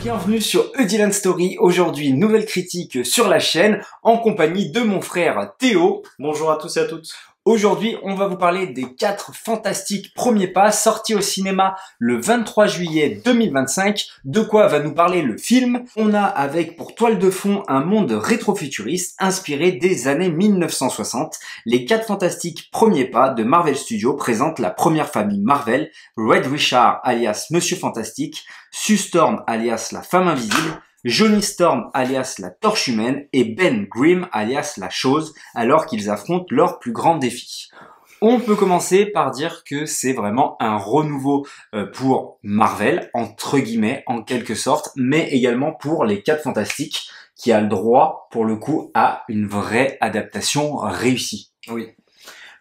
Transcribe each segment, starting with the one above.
Bienvenue sur Eudylan Story. Aujourd'hui, nouvelle critique sur la chaîne en compagnie de mon frère Théo. Bonjour à tous et à toutes. Aujourd'hui, on va vous parler des 4 fantastiques premiers pas sortis au cinéma le 23 juillet 2025. De quoi va nous parler le film? On a avec pour toile de fond un monde rétrofuturiste inspiré des années 1960. Les 4 fantastiques premiers pas de Marvel Studios présentent la première famille Marvel, Red Richard alias Monsieur Fantastique, Sue Storm alias la Femme Invisible, Johnny Storm alias la Torche Humaine et Ben Grimm alias la Chose, alors qu'ils affrontent leur plus grand défi. On peut commencer par dire que c'est vraiment un renouveau pour Marvel, entre guillemets, en quelque sorte, mais également pour les 4 fantastiques, qui a le droit, pour le coup, à une vraie adaptation réussie. Oui.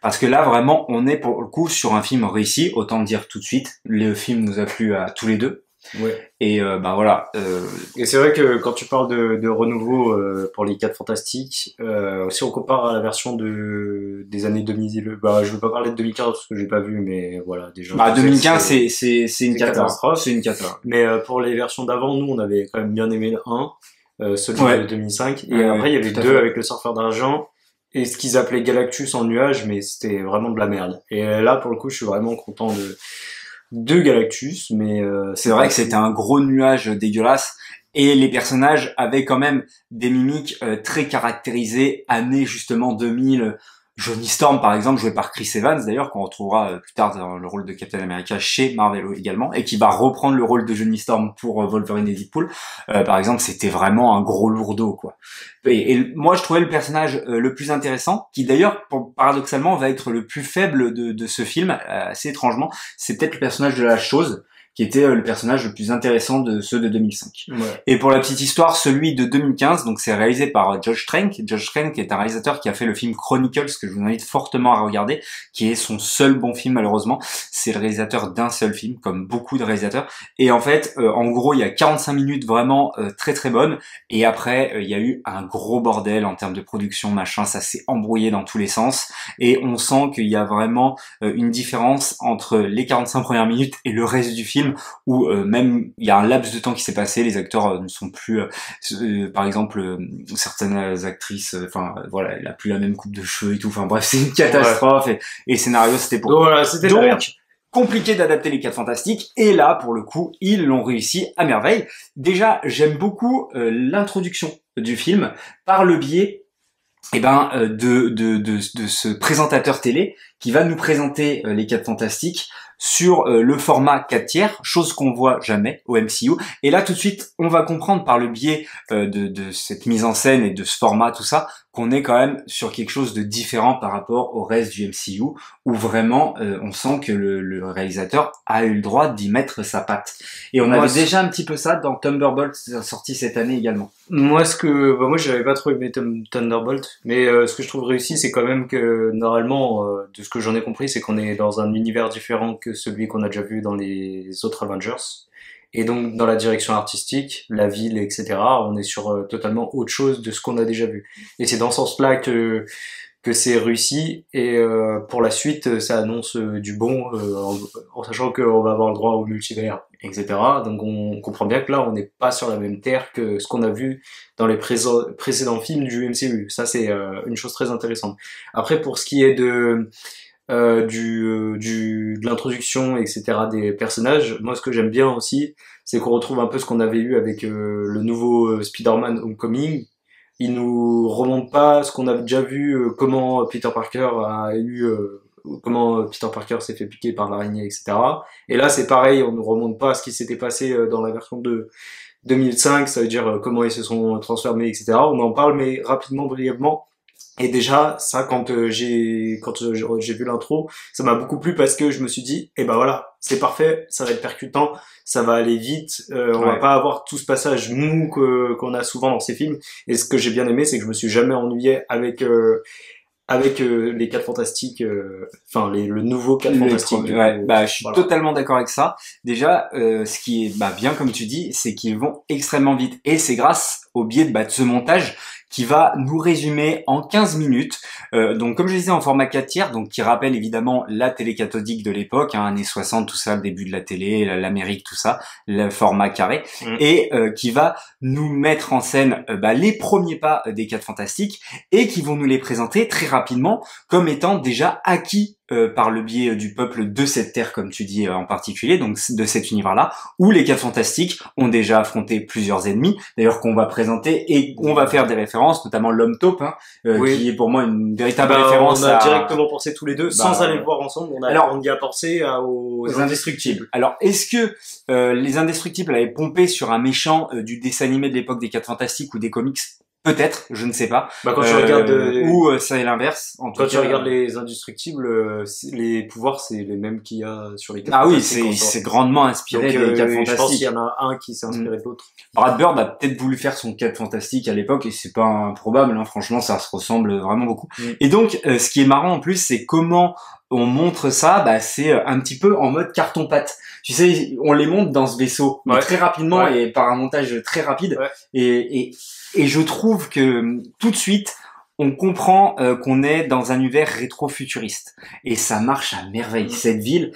Parce que là, vraiment, on est pour le coup sur un film réussi, autant le dire tout de suite. Le film nous a plu à tous les deux. Ouais. Et voilà. Et c'est vrai que quand tu parles de renouveau pour les 4 fantastiques, si on compare à la version des années 2000, je veux pas parler de 2015 parce que j'ai pas vu, mais voilà déjà. 2015 c'est une catastrophe. C'est une catastrophe. Mais pour les versions d'avant, nous on avait quand même bien aimé le 1, celui de 2005, et après il y avait le 2 avec le surfeur d'argent et ce qu'ils appelaient Galactus en nuage, mais c'était vraiment de la merde. Et là pour le coup, je suis vraiment content de Galactus, mais c'est vrai que c'était un gros nuage dégueulasse et les personnages avaient quand même des mimiques très caractérisées années justement 2000. Johnny Storm par exemple, joué par Chris Evans d'ailleurs, qu'on retrouvera plus tard dans le rôle de Captain America chez Marvel également, et qui va reprendre le rôle de Johnny Storm pour Wolverine et Deadpool. Par exemple, c'était vraiment un gros lourdeau quoi. Et moi je trouvais le personnage le plus intéressant, qui d'ailleurs paradoxalement va être le plus faible de ce film, assez étrangement, c'est peut-être le personnage de la Chose, qui était le personnage le plus intéressant de ceux de 2005. Ouais. Et pour la petite histoire, celui de 2015, donc c'est réalisé par Josh Trank. Josh Trank est un réalisateur qui a fait le film Chronicles, que je vous invite fortement à regarder, qui est son seul bon film malheureusement. C'est le réalisateur d'un seul film, comme beaucoup de réalisateurs. Et en fait, en gros, il y a 45 minutes vraiment très très bonnes. Et après, il y a eu un gros bordel en termes de production, machin, ça s'est embrouillé dans tous les sens. Et on sent qu'il y a vraiment une différence entre les 45 premières minutes et le reste du film, où même il y a un laps de temps qui s'est passé, les acteurs ne sont plus par exemple certaines actrices, voilà, elle a plus la même coupe de cheveux et tout, enfin bref, c'est une catastrophe. Et le scénario c'était pour voilà, c'était donc compliqué d'adapter les 4 fantastiques, et là pour le coup ils l'ont réussi à merveille. Déjà j'aime beaucoup l'introduction du film par le biais de ce présentateur télé qui va nous présenter les 4 fantastiques sur le format 4 tiers, chose qu'on voit jamais au MCU. Et là tout de suite, on va comprendre par le biais de cette mise en scène et de ce format, tout ça, qu'on est quand même sur quelque chose de différent par rapport au reste du MCU, où vraiment on sent que le réalisateur a eu le droit d'y mettre sa patte. Et on avait déjà un petit peu ça dans Thunderbolt, sorti cette année également. Moi j'avais pas trop aimé Thunderbolt, mais ce que je trouve réussi, c'est quand même que normalement, de ce que j'en ai compris, c'est qu'on est dans un univers différent que celui qu'on a déjà vu dans les autres Avengers. Et donc dans la direction artistique, la ville, etc., on est sur totalement autre chose de ce qu'on a déjà vu. Et c'est dans ce sens-là que c'est réussi, et pour la suite ça annonce du bon, en sachant qu'on va avoir le droit au multivers, etc. Donc on comprend bien que là on n'est pas sur la même terre que ce qu'on a vu dans les précédents films du MCU. Ça c'est une chose très intéressante. Après pour ce qui est de l'introduction, etc., des personnages, moi ce que j'aime bien aussi, c'est qu'on retrouve un peu ce qu'on avait eu avec le nouveau Spider-Man Homecoming. Il nous remonte pas ce qu'on a déjà vu, comment Peter Parker s'est fait piquer par l'araignée, etc. Et là c'est pareil, on nous remonte pas ce qui s'était passé dans la version de 2005, ça veut dire comment ils se sont transformés, etc. On en parle, mais rapidement, brièvement. Et déjà, ça, quand j'ai vu l'intro, ça m'a beaucoup plu parce que je me suis dit, voilà, c'est parfait, ça va être percutant, ça va aller vite, on va pas avoir tout ce passage mou qu'on a souvent dans ces films. Et ce que j'ai bien aimé, c'est que je me suis jamais ennuyé avec les 4 fantastiques, le nouveau 4 fantastiques. Je suis totalement d'accord avec ça. Déjà, ce qui est bien comme tu dis, c'est qu'ils vont extrêmement vite, et c'est grâce au biais de ce montage qui va nous résumer en 15 minutes. Donc comme je disais en format 4 tiers, donc qui rappelle évidemment la télé cathodique de l'époque, hein, années 60, tout ça, le début de la télé, l'Amérique, tout ça, le format carré, et qui va nous mettre en scène les premiers pas des 4 Fantastiques et qui vont nous les présenter très rapidement comme étant déjà acquis par le biais du peuple de cette terre, comme tu dis en particulier, donc de cet univers-là, où les 4 Fantastiques ont déjà affronté plusieurs ennemis, d'ailleurs qu'on va présenter et on va faire des références, notamment l'homme taupe, qui est pour moi une véritable référence. On a directement pensé tous les deux, sans aller le voir ensemble, on y a pensé aux Indestructibles. Alors, est-ce que les Indestructibles avaient pompé sur un méchant du dessin animé de l'époque des 4 Fantastiques ou des comics? Peut-être, je ne sais pas. Quand tu regardes ou ça est l'inverse. Quand tu regardes les Indestructibles, les pouvoirs c'est les mêmes qu'il y a sur les 4 Ah oui, Fantastiques. c'est grandement inspiré des 4 Fantastiques. Je pense qu'il y en a un qui s'est inspiré de l'autre. Brad Bird a peut-être voulu faire son 4 Fantastique à l'époque et c'est pas improbable, hein. Franchement, ça se ressemble vraiment beaucoup. Et donc, ce qui est marrant en plus, c'est comment on montre ça, c'est un petit peu en mode carton-pâte. Tu sais, on les monte dans ce vaisseau, mais très rapidement et par un montage très rapide. Et je trouve que tout de suite, on comprend qu'on est dans un univers rétro-futuriste. Et ça marche à merveille. Cette ville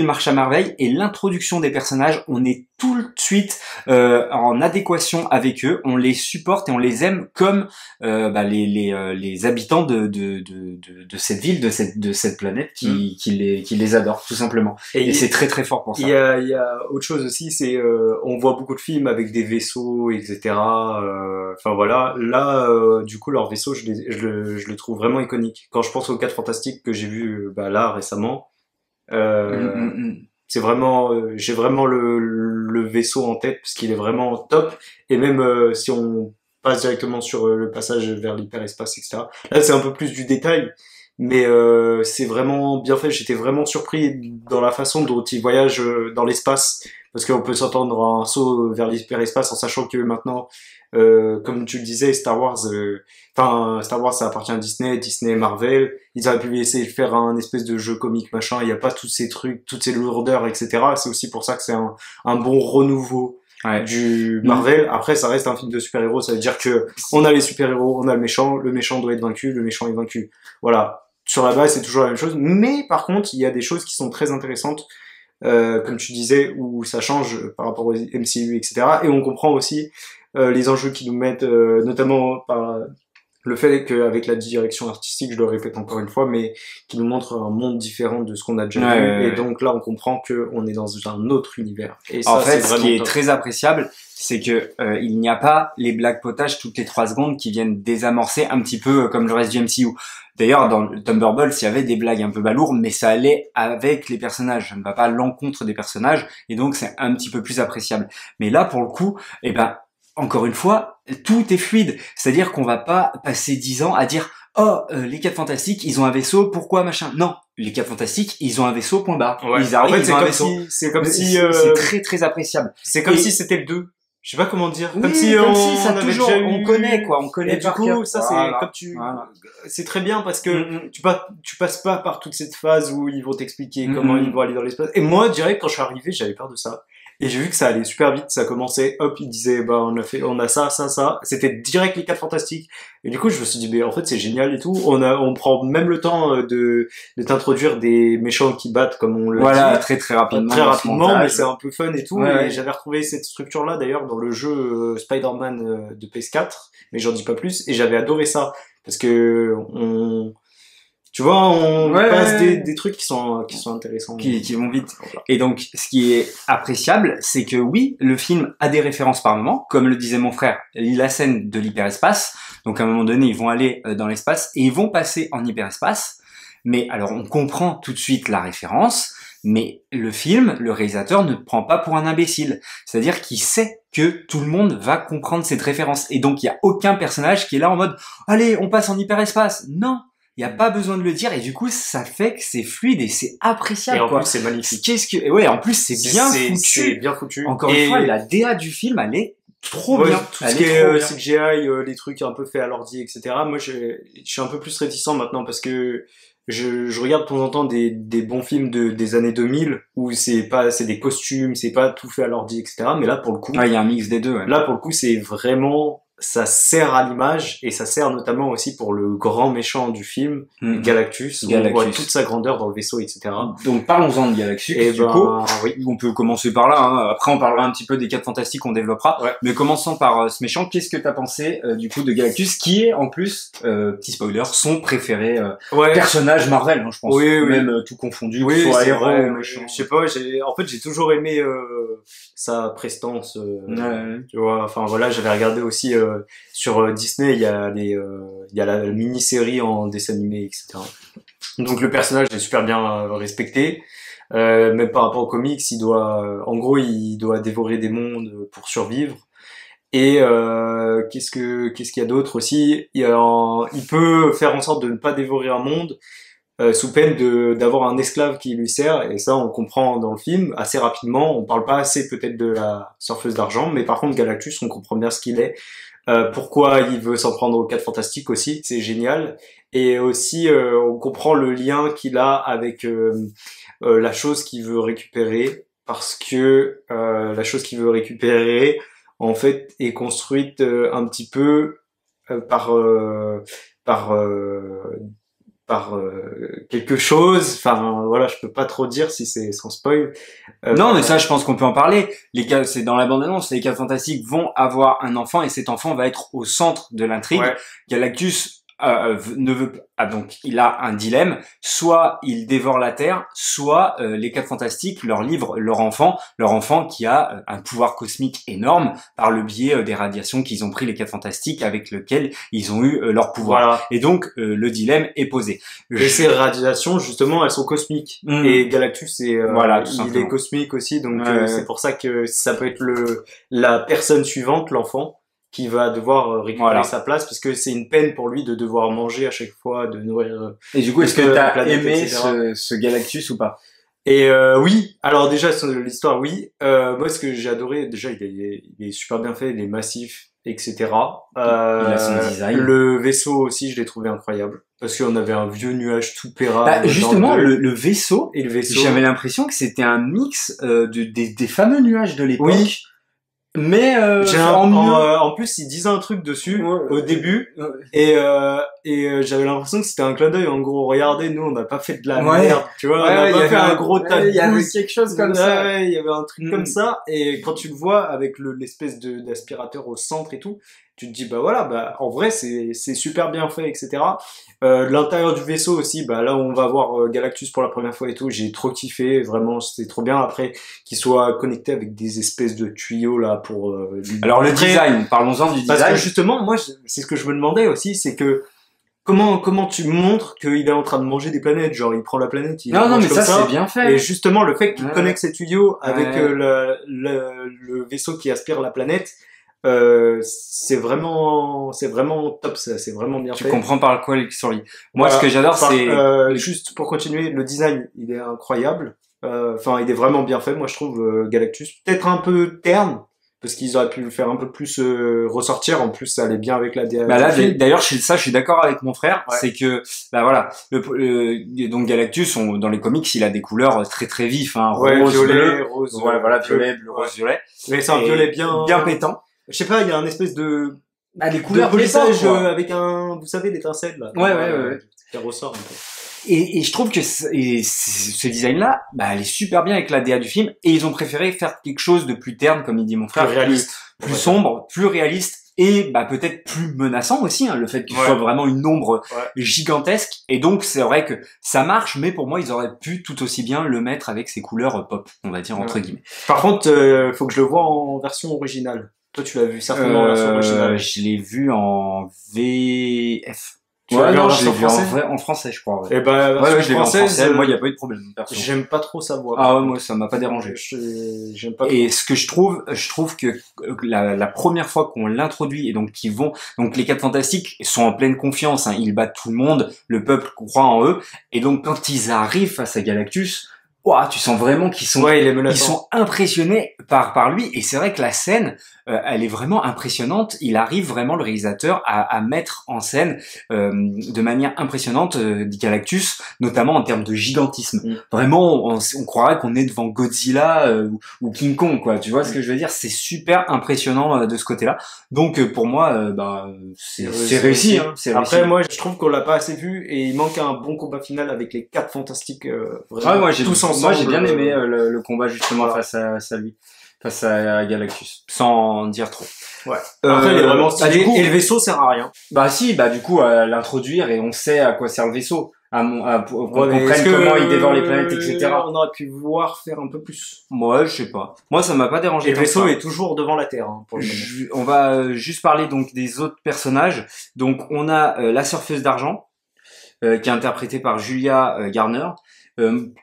marche à merveille. Et l'introduction des personnages, on est tout de suite en adéquation avec eux. On les supporte et on les aime comme les habitants de cette ville, de cette planète qui les adore, tout simplement. Et c'est très très fort pour ça. Il y a autre chose aussi, c'est on voit beaucoup de films avec des vaisseaux, etc. Enfin voilà. Là, du coup, leur vaisseau, je le trouve vraiment iconique. Quand je pense aux 4 Fantastiques que j'ai vus là récemment, c'est vraiment, j'ai vraiment le vaisseau en tête parce qu'il est vraiment top. Et même si on passe directement sur le passage vers l'hyperespace, etc. Là, c'est un peu plus du détail, mais c'est vraiment bien fait. J'étais vraiment surpris dans la façon dont il voyage dans l'espace, parce qu'on peut s'entendre un saut vers l'hyperespace en sachant que maintenant, comme tu le disais, Star Wars ça appartient à Disney, Marvel. Ils auraient pu essayer de faire un espèce de jeu comique machin. Il y a pas tous ces trucs, toutes ces lourdeurs, etc. C'est aussi pour ça que c'est un bon renouveau du Marvel. Après, ça reste un film de super-héros. Ça veut dire que on a les super-héros, on a le méchant doit être vaincu, le méchant est vaincu. Voilà. Sur la base, c'est toujours la même chose. Mais par contre, il y a des choses qui sont très intéressantes. Comme tu disais, où ça change par rapport au MCU, etc. Et on comprend aussi les enjeux qui nous mettent, notamment par le fait qu'avec la direction artistique, je le répète encore une fois, mais qui nous montre un monde différent de ce qu'on a déjà vu. Et donc là, on comprend qu'on est dans un autre univers. Et ça, en fait, c'est ce qui est top. très appréciable, c'est que il n'y a pas les blagues potages toutes les 3 secondes qui viennent désamorcer un petit peu comme le reste du MCU. D'ailleurs, dans Thunderbolts, il y avait des blagues un peu balourdes, mais ça allait avec les personnages. Ça ne va pas à l'encontre des personnages, et donc c'est un petit peu plus appréciable. Mais là, pour le coup, encore une fois, tout est fluide. C'est-à-dire qu'on va pas passer 10 ans à dire les 4 Fantastiques, ils ont un vaisseau, pourquoi machin? Non, les 4 Fantastiques, ils ont un vaisseau, point barre. Ils arrivent, en fait, ils ont un vaisseau. C'est comme si c'est très très appréciable. C'est comme si c'était le 2. Je sais pas comment dire. Oui, comme si ça on avait toujours, déjà eu... on connaît Et du par coup, cœur. ça c'est comme c'est très bien parce que tu passes pas par toute cette phase où ils vont t'expliquer comment ils vont aller dans l'espace. Et moi, direct quand je suis arrivé, j'avais peur de ça. Et j'ai vu que ça allait super vite, ça commençait, hop, ils disaient, on a ça. C'était direct les 4 Fantastiques. Et du coup, je me suis dit, en fait, c'est génial et tout. On prend même le temps de t'introduire des méchants qui battent, comme on le dit. Très très rapidement. Très rapidement, mais c'est un peu fun et tout. Ouais. Et j'avais retrouvé cette structure-là, d'ailleurs, dans le jeu Spider-Man de PS4. Mais j'en dis pas plus. Et j'avais adoré ça. Parce que tu vois, on passe des trucs qui sont intéressants. Qui vont vite. Voilà. Et donc, ce qui est appréciable, c'est que oui, le film a des références par moment. Comme le disait mon frère, la scène de l'hyperespace. Donc, à un moment donné, ils vont aller dans l'espace et ils vont passer en hyperespace. Mais alors, on comprend tout de suite la référence. Mais le film, le réalisateur ne prend pas pour un imbécile. C'est-à-dire qu'il sait que tout le monde va comprendre cette référence. Et donc, il n'y a aucun personnage qui est là en mode « Allez, on passe en hyperespace !» Non, il n'y a pas besoin de le dire. Et du coup, ça fait que c'est fluide et c'est appréciable. Et en plus, c'est magnifique. En plus, c'est bien foutu. C'est bien foutu. Encore une fois, la DA du film, elle est trop bien. Tout ce qui est CGI, les trucs un peu faits à l'ordi, etc. Moi, je suis un peu plus réticent maintenant parce que je regarde de temps en temps des bons films des années 2000 où c'est des costumes, c'est pas tout fait à l'ordi, etc. Mais là, pour le coup, il y a un mix des deux. Ouais. Là, pour le coup, c'est vraiment ça sert à l'image et ça sert notamment aussi pour le grand méchant du film, Galactus, où on voit toute sa grandeur dans le vaisseau, etc. Donc parlons-en de Galactus, et du coup, oui. On peut commencer par là, hein. Après on parlera un petit peu des 4 fantastiques, on développera, mais commençons par ce méchant. Qu'est-ce que t'as pensé du coup de Galactus, qui est en plus, petit spoiler, son préféré personnage Marvel, hein, je pense, même tout confondu, soit héros ou méchant. Je sais pas, en fait j'ai toujours aimé sa prestance, tu vois, enfin voilà, j'avais regardé aussi sur Disney, il y a la mini-série en dessin animé, etc. Donc le personnage est super bien respecté, même par rapport aux comics, en gros, il doit dévorer des mondes pour survivre. Et qu'est-ce qu'il y a d'autre aussi? Il peut faire en sorte de ne pas dévorer un monde sous peine d'avoir un esclave qui lui sert, et ça on comprend dans le film assez rapidement. On parle pas assez peut-être de la surfeuse d'argent, mais par contre Galactus, on comprend bien ce qu'il est. Pourquoi il veut s'en prendre aux 4 fantastiques aussi, c'est génial. Et aussi on comprend le lien qu'il a avec la chose qu'il veut récupérer, parce que la chose qu'il veut récupérer en fait est construite un petit peu par quelque chose. Enfin voilà, je peux pas trop dire si c'est sans spoil. Non, mais ça, je pense qu'on peut en parler. C'est dans la bande-annonce. Les 4 fantastiques vont avoir un enfant et cet enfant va être au centre de l'intrigue. Galactus ne veut donc il a un dilemme, soit il dévore la Terre, soit les 4 fantastiques leur livrent leur enfant qui a un pouvoir cosmique énorme par le biais des radiations qu'ils ont pris, les 4 fantastiques, avec lequel ils ont eu leur pouvoir. Et donc le dilemme est posé. Et ces radiations justement, elles sont cosmiques. Et Galactus il est cosmique aussi, donc c'est pour ça que ça peut être la personne suivante, l'enfant, qui va devoir récupérer sa place, parce que c'est une peine pour lui de devoir manger à chaque fois, de nourrir. Et du coup, est-ce que t'as aimé ce Galactus ou pas? Et oui, alors déjà l'histoire, oui. Moi, ce que j'ai adoré, déjà, il est super bien fait, il est massif, etc. Il a son design. Le vaisseau aussi, je l'ai trouvé incroyable, parce qu'on avait un vieux nuage tout pérable. Justement, le vaisseau, et le vaisseau, j'avais l'impression que c'était un mix des fameux nuages de l'époque. Oui. Mais en plus ils disaient un truc dessus au début et j'avais l'impression que c'était un clin d'œil. En gros, regardez, nous on n'a pas fait de la merde, tu vois, on n'a pas fait un gros tas de il y avait quelque chose comme ça. Il y avait un truc comme ça, et quand tu le vois avec l'espèce d'aspirateur au centre et tout, tu te dis bah voilà, bah en vrai c'est super bien fait, etc. L'intérieur du vaisseau aussi, bah là où on va voir Galactus pour la première fois et tout, j'ai trop kiffé, vraiment c'était trop bien. Après qu'il soit connecté avec des espèces de tuyaux là pour alors le design, parlons-en du design, parce que justement moi c'est ce que je me demandais aussi, c'est que comment tu montres qu'il est en train de manger des planètes, genre il prend la planète, il non mais ça c'est bien fait, et justement le fait qu'il connecte ces tuyaux avec le vaisseau qui aspire la planète, c'est vraiment top, ça, c'est vraiment bien fait. Tu comprends par quoi il survit. Moi, ce que j'adore, c'est juste pour continuer, le design, il est incroyable. Enfin, il est vraiment bien fait. Moi, je trouve Galactus peut-être un peu terne, parce qu'ils auraient pu le faire un peu plus ressortir. En plus, ça allait bien avec la DA. Bah là, d'ailleurs, je suis d'accord avec mon frère. C'est que, bah voilà, donc Galactus, dans les comics, il a des couleurs très très vives, hein, rose, violet, bleu, rose, voilà, violet, bleu, rose, violet. Mais c'est un violet bien pétant. Je sais pas, il y a un espèce de des couleurs de polissage avec vous savez, l'étincelle là. Ouais. Qui ressort un peu. Et je trouve que ce design-là, bah, elle est super bien avec la DA du film, et ils ont préféré faire quelque chose de plus terne, comme il dit mon frère, plus réaliste, plus sombre, plus réaliste, et bah peut-être plus menaçant aussi, hein, le fait qu'il soit vraiment une ombre gigantesque. Et donc c'est vrai que ça marche, mais pour moi ils auraient pu tout aussi bien le mettre avec ses couleurs pop, on va dire entre guillemets. Par contre, faut que je le vois en version originale. Toi, tu l'as vu certainement en version originale. Je l'ai vu en VF. Tu l'as vu non, je l'ai vu en français, je crois. Et ben, je l'ai vu en français. Moi, il n'y a pas eu de problème. J'aime pas trop sa voix. Ah ouais, moi, ça m'a pas dérangé. J'aime pas trop. Et ce que je trouve que la première fois qu'on l'introduit, et donc donc les 4 fantastiques sont en pleine confiance, hein, ils battent tout le monde, le peuple croit en eux, et donc quand ils arrivent face à Galactus, ouah, tu sens vraiment qu'ils sont, Ouais, il est ils menaçant. sont impressionnés par lui. Et c'est vrai que la scène, elle est vraiment impressionnante. Il arrive vraiment, le réalisateur, à mettre en scène de manière impressionnante Galactus, notamment en termes de gigantisme. Vraiment, on croirait qu'on est devant Godzilla ou King Kong, quoi. Tu vois ce que je veux dire? C'est super impressionnant de ce côté-là. Donc pour moi, c'est réussi. Hein, c'est Après, réussi. moi, je trouve qu'on l'a pas assez vu et il manque un bon combat final avec les 4 fantastiques. Vraiment, Ouais, tous ensemble. moi j'ai bien aimé le combat justement voilà. face à lui, face à Galactus, sans en dire trop. Ouais. Après, il est vraiment stylé. du coup, Et le vaisseau sert à rien. bah si, bah du coup l'introduire et on sait à quoi sert le vaisseau, pour qu'on Ouais, mais comprenne est-ce que, comment il dévore les planètes, etc. on aurait pu voir faire un peu plus. Moi, je sais pas. Moi, ça m'a pas dérangé. Et le tant que vaisseau ça. est toujours devant la Terre, hein, pour le moment. On va juste parler donc des autres personnages. Donc on a la surfeuse d'argent, qui est interprétée par Julia Garner,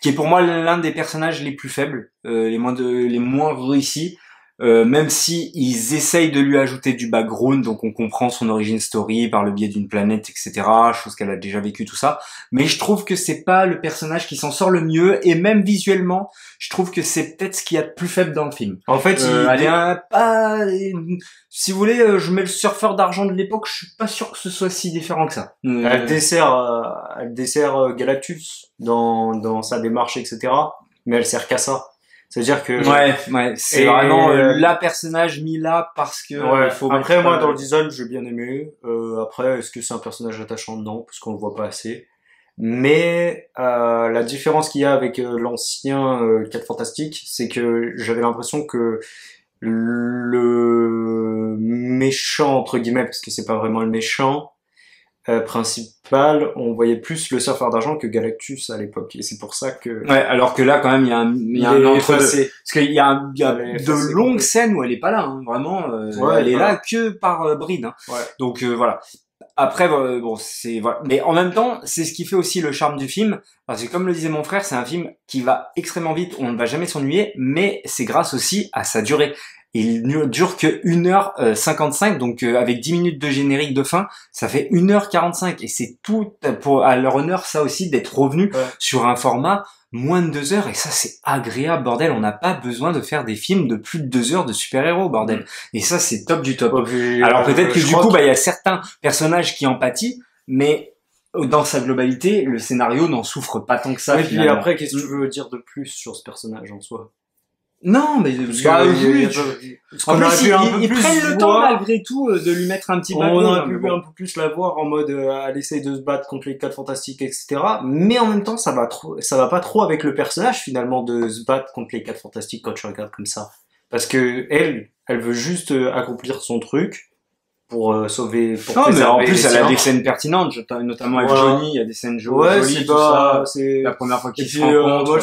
qui est pour moi l'un des personnages les plus faibles, les moins réussis. Même si ils essayent de lui ajouter du background, donc on comprend son origin story par le biais d'une planète, etc., chose qu'elle a déjà vécu, tout ça. Mais je trouve que c'est pas le personnage qui s'en sort le mieux, et même visuellement, je trouve que c'est peut-être ce qu'il y a de plus faible dans le film. En fait, elle est pas, si vous voulez, je mets le surfeur d'argent de l'époque, je suis pas sûr que ce soit si différent que ça. elle dessert Galactus dans sa démarche, etc. Mais elle sert qu'à ça. C'est-à-dire que ouais, c'est vraiment la personnage mis là parce que ouais. il faut après mettre, moi dans le design j'ai bien aimé. Après est-ce que c'est un personnage attachant? Non, parce qu'on le voit pas assez. Mais la différence qu'il y a avec l'ancien 4 Fantastiques, c'est que j'avais l'impression que le méchant entre guillemets, parce que c'est pas vraiment le méchant principal, on voyait plus le surfeur d'argent que Galactus à l'époque, et c'est pour ça que ouais, alors que là quand même il y a un entre deux, parce qu'il y a de longues scènes où elle est pas là, hein, vraiment, ouais, elle est là que par bride, hein. Ouais. Donc voilà. Après bon c'est voilà, mais en même temps c'est ce qui fait aussi le charme du film, parce que comme le disait mon frère, c'est un film qui va extrêmement vite, on ne va jamais s'ennuyer, mais c'est grâce aussi à sa durée. Il ne dure que 1h55, donc avec 10 minutes de générique de fin, ça fait 1h45, et c'est tout à leur honneur, ça aussi, d'être revenu sur un format moins de 2 heures, et ça c'est agréable, bordel, on n'a pas besoin de faire des films de plus de 2 heures de super-héros, bordel. Et ça c'est top du top. Alors peut-être que du coup, il y a certains personnages qui en pâtissent, mais dans sa globalité, le scénario n'en souffre pas tant que ça. Et puis après, qu'est-ce que tu veux dire de plus sur ce personnage en soi? Non, mais parce en plus, ils prennent le temps malgré tout de lui mettre un petit background. On aurait pu un peu plus la voir en mode elle essaye de se battre contre les 4 Fantastiques, etc. Mais en même temps, ça va pas trop avec le personnage finalement de se battre contre les 4 Fantastiques quand tu regardes comme ça. Parce que elle veut juste accomplir son truc pour sauver, pour non, mais en plus, les elle a des scènes pertinentes, notamment avec Johnny, il y a des scènes jolies, tout ça. C'est la première fois qu'ils se rencontrent. Moi,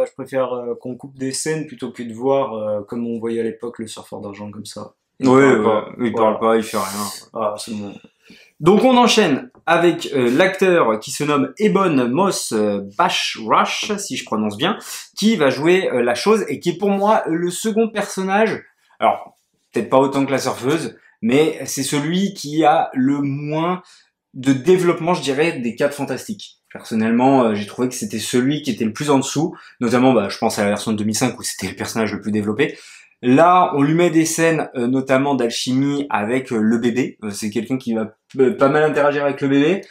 je préfère qu'on coupe des scènes plutôt que de voir, comme on voyait à l'époque, le surfeur d'argent comme ça. Il parle pas, il fait rien. Ah, c'est bon. Donc on enchaîne avec l'acteur qui se nomme Ebon Moss Bachrach, si je prononce bien, qui va jouer la chose et qui est pour moi le second personnage, alors peut-être pas autant que la surfeuse, mais c'est celui qui a le moins de développement, je dirais, des 4 Fantastiques. Personnellement, j'ai trouvé que c'était celui qui était le plus en dessous, notamment, je pense à la version de 2005 où c'était le personnage le plus développé. Là, on lui met des scènes, notamment d'alchimie avec le bébé. C'est quelqu'un qui va pas mal interagir avec le bébé.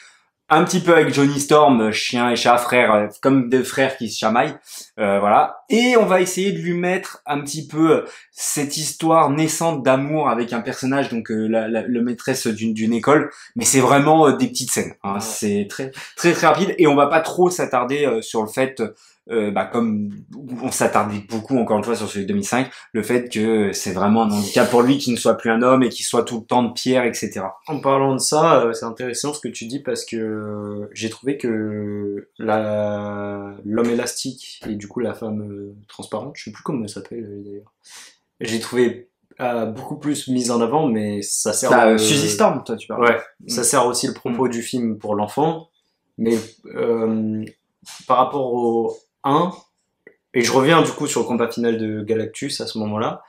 Un petit peu avec Johnny Storm, chien et chat, frère, comme des frères qui se chamaillent, voilà. Et on va essayer de lui mettre un petit peu cette histoire naissante d'amour avec un personnage, donc le maîtresse d'une école. Mais c'est vraiment des petites scènes, hein. C'est très très très rapide et on va pas trop s'attarder sur le fait, comme on s'attardait beaucoup encore une fois sur celui de 2005, le fait que c'est vraiment un handicap pour lui qu'il ne soit plus un homme et qu'il soit tout le temps de pierre, etc. En parlant de ça, c'est intéressant ce que tu dis parce que j'ai trouvé que l'homme élastique et du coup la femme transparente, je sais plus comment elle s'appelle d'ailleurs, j'ai trouvé beaucoup plus mise en avant, mais ça sert Suzy Storm, toi tu parles. Ouais, ça sert aussi le propos du film pour l'enfant, mais par rapport au 1, et je reviens du coup sur le combat final de Galactus à ce moment-là,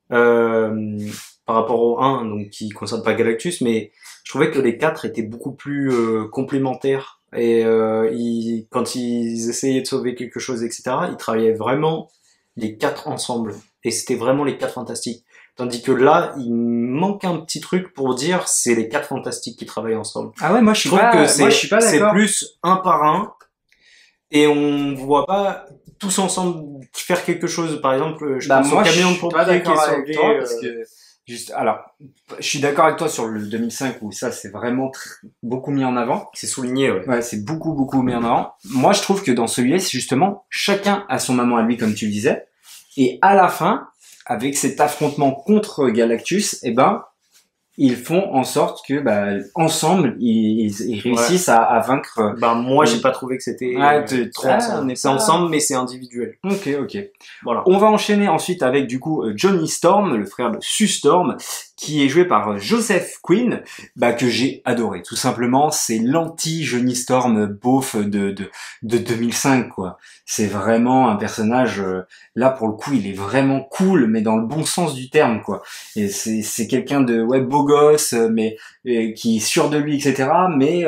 par rapport au 1, donc qui concerne pas Galactus, mais je trouvais que les 4 étaient beaucoup plus complémentaires Et quand ils essayaient de sauver quelque chose, etc., ils travaillaient vraiment les quatre ensemble. Et c'était vraiment les quatre fantastiques. Tandis que là, il manque un petit truc pour dire c'est les quatre fantastiques qui travaillent ensemble. Ah ouais, moi je Je suis trouve pas, que moi je suis pas c'est d'accord. plus un par un et on voit pas tous ensemble faire quelque chose. Par exemple, je Bah pense au moi je camion de suis pas pompiers qui est d'accord avec sauvé. toi parce que juste, alors, je suis d'accord avec toi sur le 2005 où ça c'est vraiment beaucoup mis en avant. C'est souligné, ouais. Ouais, c'est beaucoup mis en avant. Moi je trouve que dans celui-là, c'est justement chacun a son moment à lui comme tu le disais. Et à la fin, avec cet affrontement contre Galactus, eh ben, ils font en sorte que, bah, ensemble, ils Ouais. réussissent à vaincre. Ben moi, j'ai pas trouvé que c'était Ouais, trop on ensemble. est C'est pas- ensemble, mais c'est individuel. Ok, ok. Voilà. On va enchaîner ensuite avec du coup Johnny Storm, le frère de Sue Storm, qui est joué par Joseph Quinn, bah que j'ai adoré. Tout simplement, c'est l'anti Johnny Storm beauf de 2005 quoi. C'est vraiment un personnage là pour le coup, il est vraiment cool, mais dans le bon sens du terme quoi. Et c'est quelqu'un de ouais beau gosse, mais qui est sûr de lui etc. Mais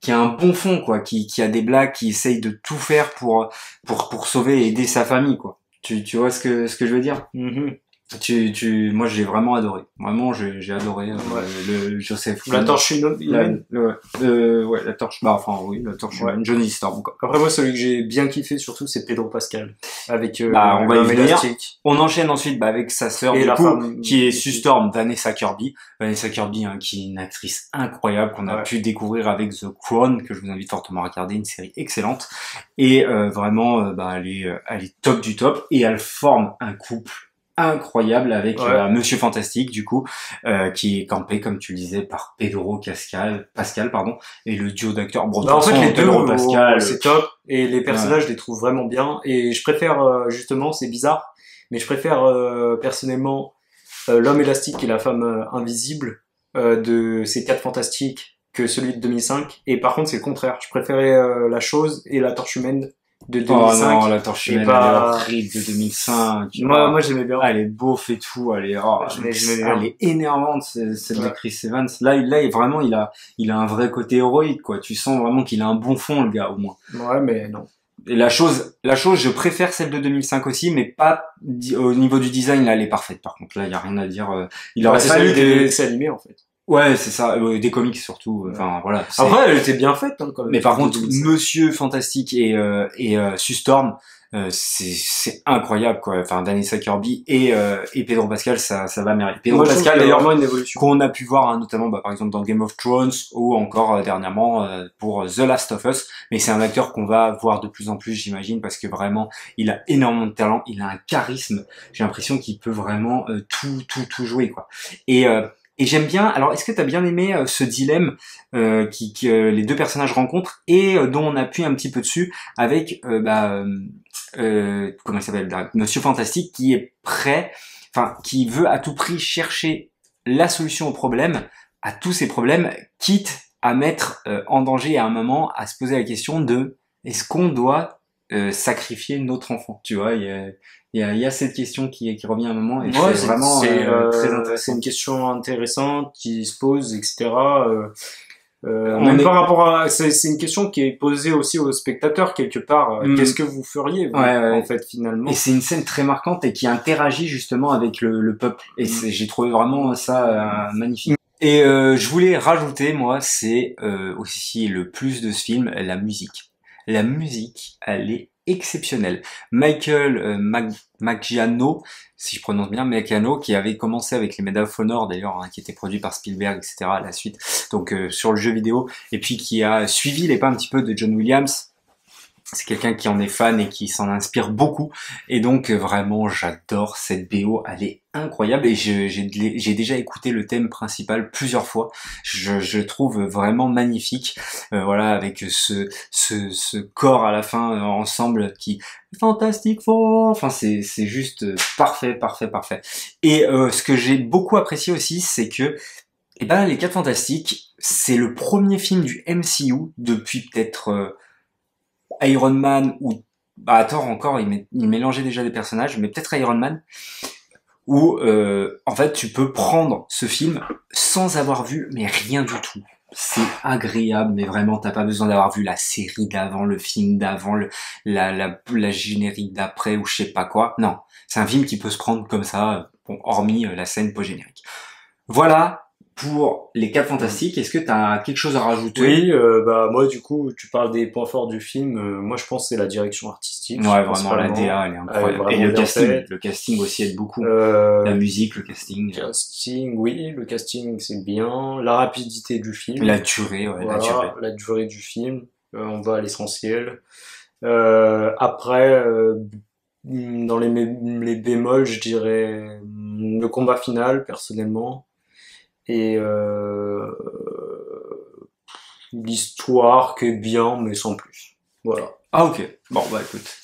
qui a un bon fond quoi, qui a des blagues, qui essaye de tout faire pour sauver et aider sa famille quoi. Tu vois ce que je veux dire? Mhm. Moi j'ai vraiment adoré. Vraiment j'ai adoré le Joseph. La torche humaine. Ouais, la torche. Bah enfin oui, la torche Ouais. humaine. Johnny Storm quoi. Après moi, celui que j'ai bien kiffé surtout, c'est Pedro Pascal avec Bah, on va y l'homme venir. élastique. On enchaîne ensuite bah, avec sa sœur Et du la coup, femme qui est Sue Storm, Vanessa Kirby. Vanessa Kirby, hein, qui est une actrice incroyable qu'on a Ouais. pu découvrir avec The Crown, que je vous invite fortement à regarder, une série excellente. Et vraiment, bah, elle est top du top et elle forme un couple incroyable avec Ouais. Monsieur Fantastique du coup, qui est campé comme tu le disais par Pedro Pascal pardon, et le duo d'acteurs. Bon, de Bah, en toute fait, façon, les deux, Pedro Pascal, c'est top. Et les personnages, je les trouve vraiment bien. Et je préfère, justement, c'est bizarre, mais je préfère personnellement l'homme élastique et la femme invisible de ces quatre fantastiques que celui de 2005. Et par contre, c'est le contraire. Je préférais la chose et la torche humaine de oh 2005. non, la torche et humaine, pas- elle est horrible de 2005. Moi, j'aimais bien. Elle est beauf et tout, elle est, J'aimais bien. elle est énervante, celle de Ouais. Chris Evans. Là, vraiment, il a un vrai côté héroïque, quoi. Tu sens vraiment qu'il a un bon fond, le gars, au moins. Ouais, mais non. Et la chose, je préfère celle de 2005 aussi, mais pas, au niveau du design, là, elle est parfaite, par contre. Là, il y a rien à dire. Il aurait C'est fallu celui des dessins animés, en fait. ouais, c'est ça, des comics surtout. Enfin, voilà. Après, elle était bien faite, hein, quand même. Mais par contre, 2005. Monsieur Fantastique et Sue Storm, c'est incroyable quoi. Enfin, Vanessa Kirby et Pedro Pascal, ça va merveille. Pedro Moi, je trouve Pascal qu'il y a d'ailleurs vraiment une évolution. qu'on a pu voir hein, notamment par exemple dans Game of Thrones ou encore dernièrement pour The Last of Us. Mais c'est un acteur qu'on va voir de plus en plus, j'imagine, parce que vraiment, il a énormément de talent, il a un charisme. J'ai l'impression qu'il peut vraiment tout jouer quoi. Et j'aime bien. Alors, est-ce que t'as bien aimé ce dilemme que les deux personnages rencontrent et dont on appuie un petit peu dessus avec comment il s'appelle, Monsieur Fantastique qui est prêt, enfin qui veut à tout prix chercher la solution au problème, à tous ces problèmes, quitte à mettre en danger à un moment, à se poser la question de est-ce qu'on doit sacrifier notre enfant. Tu vois, il y a cette question qui revient à un moment et Ouais, c'est vraiment très intéressant. c'est une question intéressante qui se pose, etc. On Même est- par rapport à, c'est une question qui est posée aussi aux spectateurs quelque part. Mm. Qu'est-ce que vous feriez, vous, Ouais. en fait, finalement? Et c'est une scène très marquante et qui interagit justement avec le peuple. Et j'ai trouvé vraiment ça magnifique. Et je voulais rajouter, moi, c'est aussi le plus de ce film, la musique. La musique, elle est exceptionnelle. Michael Maggiano, si je prononce bien, Maggiano, qui avait commencé avec les Medal of Honor d'ailleurs, hein, qui était produit par Spielberg, etc. à la suite, donc sur le jeu vidéo, et puis qui a suivi les pas un petit peu de John Williams. C'est quelqu'un qui en est fan et qui s'en inspire beaucoup. Et donc, vraiment, j'adore cette BO. Elle est incroyable. Et j'ai déjà écouté le thème principal plusieurs fois. Je trouve vraiment magnifique. Voilà, avec ce corps à la fin ensemble qui... Fantastique Four. Enfin, c'est juste parfait. Et ce que j'ai beaucoup apprécié aussi, c'est que eh ben, Les 4 Fantastiques, c'est le premier film du MCU depuis peut-être... Iron Man ou Thor encore, il mélangeait déjà des personnages, mais peut-être Iron Man, où en fait tu peux prendre ce film sans avoir vu mais rien du tout. c'est agréable, mais vraiment, t'as pas besoin d'avoir vu la série d'avant, le film d'avant, la générique d'après ou je sais pas quoi. Non, c'est un film qui peut se prendre comme ça, bon, hormis la scène post-générique. Voilà pour les 4 fantastiques. Est-ce que t'as quelque chose à rajouter? Oui, bah moi du coup, tu parles des points forts du film. Moi, je pense que c'est la direction artistique. Ouais, vraiment, la DA, elle est incroyable. Elle est Et vraiment bien faite. le casting aussi aide beaucoup. La musique, le casting. Casting, oui, le casting c'est bien. La rapidité du film. La durée, ouais, Voilà, la durée du film. On va à l'essentiel. Après, dans les bémols, je dirais le combat final, personnellement. Et l'histoire qui est bien, mais sans plus. Voilà. Ah ok, bon bah écoute.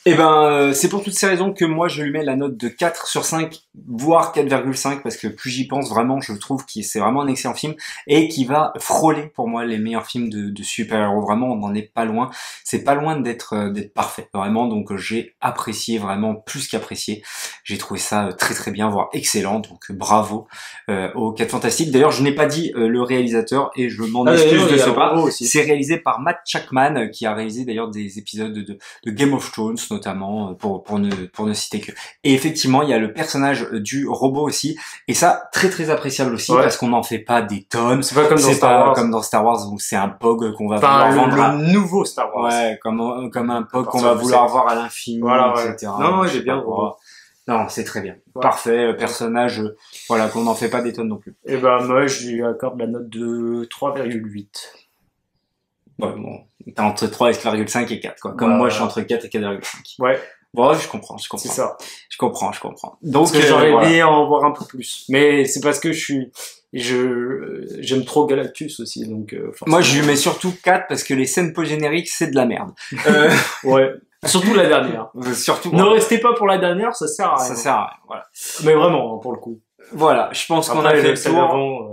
Eh ben, c'est pour toutes ces raisons que moi je lui mets la note de 4 sur 5, voire 4,5, parce que plus j'y pense vraiment, je trouve que c'est vraiment un excellent film, et qui va frôler pour moi les meilleurs films de super-héros. Vraiment, on n'en est pas loin. C'est pas loin d'être parfait, vraiment. Donc j'ai apprécié, vraiment plus qu'apprécié. J'ai trouvé ça très très bien, voire excellent. Donc bravo aux 4 Fantastiques. D'ailleurs, je n'ai pas dit le réalisateur, et je m'en excuse de ce pas. C'est réalisé par Matt Shakman, qui a réalisé d'ailleurs des épisodes de Game of Thrones, notamment, pour ne citer que. Et effectivement, il y a le personnage du robot aussi, et ça, très très appréciable aussi, parce qu'on n'en fait pas des tonnes. C'est pas comme dans Star Wars. Comme dans Star Wars, où c'est un POG qu'on va vouloir vendre le nouveau Star Wars. Ouais, comme un POG qu'on va vouloir voir à l'infini, voilà, etc. Non, j'ai bien compris. Non, c'est très bien. Ouais. Parfait, personnage, voilà, qu'on n'en fait pas des tonnes non plus. Et ben, moi, je lui accorde la note de 3,8. Ouais, bon, t'es entre 3,5 et 4, quoi. Comme moi, je suis entre 4 et 4,5. Ouais. Bon, je comprends. C'est ça. Je comprends. Donc, j'aurais aimé en voir un peu plus. Mais c'est parce que j'aime trop Galactus aussi, donc, moi, je lui mets surtout 4 parce que les scènes post-génériques, c'est de la merde. Ouais. Surtout la dernière. Surtout. Ne restez pas pour la dernière, ça sert à rien. Ça sert à rien, voilà. Mais vraiment, pour le coup. Voilà, je pense qu'on a fait le tour. Avant,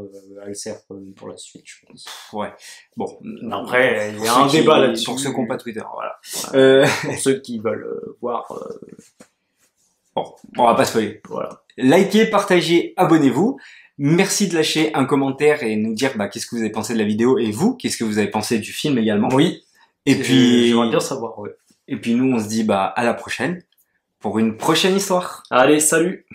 elle sert pour la suite, je pense. Ouais. Bon. Après, il y a un débat là-dessus. Pour ceux qui n'ont pas Twitter, voilà. Pour ceux qui veulent voir. Bon, on va pas spoiler. Voilà. Likez, partagez, abonnez-vous. Merci de lâcher un commentaire et nous dire qu'est-ce que vous avez pensé de la vidéo, et vous, qu'est-ce que vous avez pensé du film également. Oui. Et puis, j'aimerais bien savoir, ouais. Et puis nous, on se dit à la prochaine pour une prochaine histoire. Allez, salut!